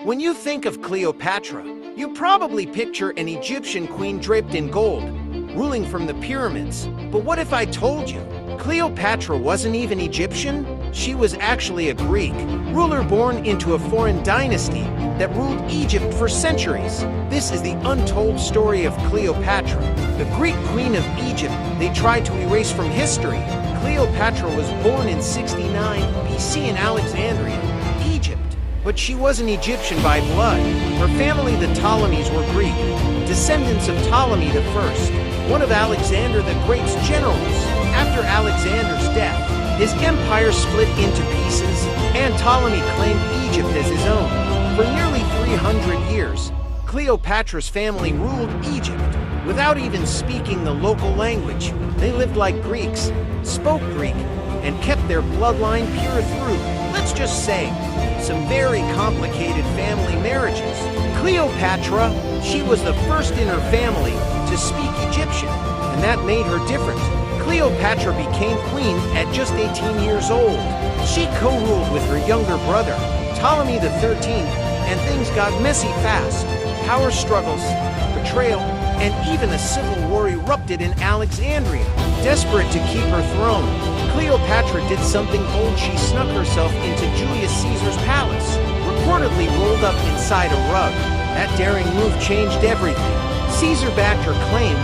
When you think of Cleopatra, you probably picture an Egyptian queen draped in gold, ruling from the pyramids. But what if I told you Cleopatra wasn't even Egyptian? She was actually a Greek ruler born into a foreign dynasty that ruled Egypt for centuries. This is the untold story of Cleopatra, the Greek queen of Egypt they tried to erase from history. Cleopatra was born in 69 BC in Alexandria, Egypt. But she wasn't Egyptian by blood. Her family, the Ptolemies, were Greek, descendants of Ptolemy I, one of Alexander the Great's generals. After Alexander's death, his empire split into pieces, and Ptolemy claimed Egypt as his own. For nearly 300 years, Cleopatra's family ruled Egypt without even speaking the local language. They lived like Greeks, spoke Greek, and kept their bloodline pure through, let's just say, some very complicated family marriages. Cleopatra, she was the first in her family to speak Egyptian, and that made her different. Cleopatra became queen at just 18 years old. She co-ruled with her younger brother, Ptolemy XIII, and things got messy fast. Power struggles, betrayal, and even a civil war erupted in Alexandria. Desperate to keep her throne, Cleopatra did something bold. She snuck herself into Julius Caesar's palace, reportedly rolled up inside a rug. That daring move changed everything. Caesar backed her claim,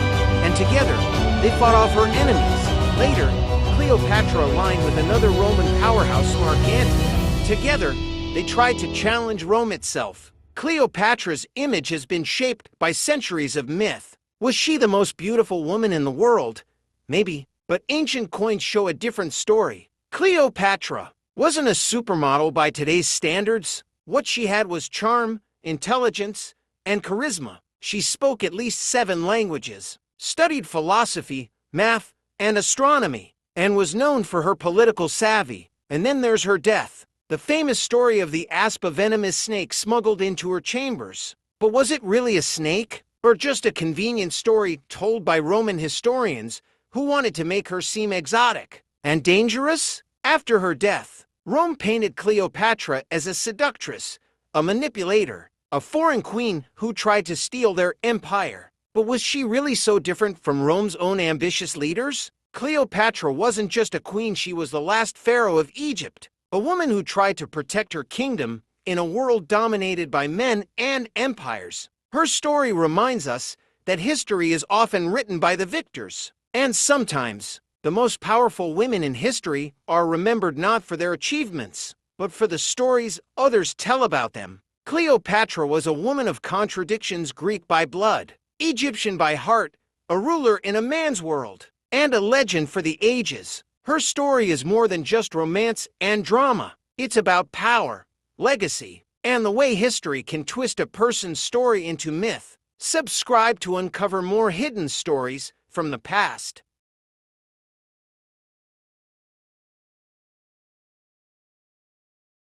and together, they fought off her enemies. Later, Cleopatra aligned with another Roman powerhouse, Mark Antony. Together, they tried to challenge Rome itself. Cleopatra's image has been shaped by centuries of myth. Was she the most beautiful woman in the world? Maybe, but ancient coins show a different story. Cleopatra wasn't a supermodel by today's standards. What she had was charm, intelligence, and charisma. She spoke at least 7 languages, studied philosophy, math, and astronomy, and was known for her political savvy. And then there's her death. The famous story of the asp, a venomous snake smuggled into her chambers. But was it really a snake? Or just a convenient story told by Roman historians who wanted to make her seem exotic and dangerous? After her death, Rome painted Cleopatra as a seductress, a manipulator, a foreign queen who tried to steal their empire. But was she really so different from Rome's own ambitious leaders? Cleopatra wasn't just a queen, she was the last pharaoh of Egypt, a woman who tried to protect her kingdom in a world dominated by men and empires. Her story reminds us that history is often written by the victors, and sometimes the most powerful women in history are remembered not for their achievements, but for the stories others tell about them. Cleopatra was a woman of contradictions, Greek by blood, Egyptian by heart, a ruler in a man's world, and a legend for the ages. Her story is more than just romance and drama. It's about power, legacy, and the way history can twist a person's story into myth. Subscribe to uncover more hidden stories from the past.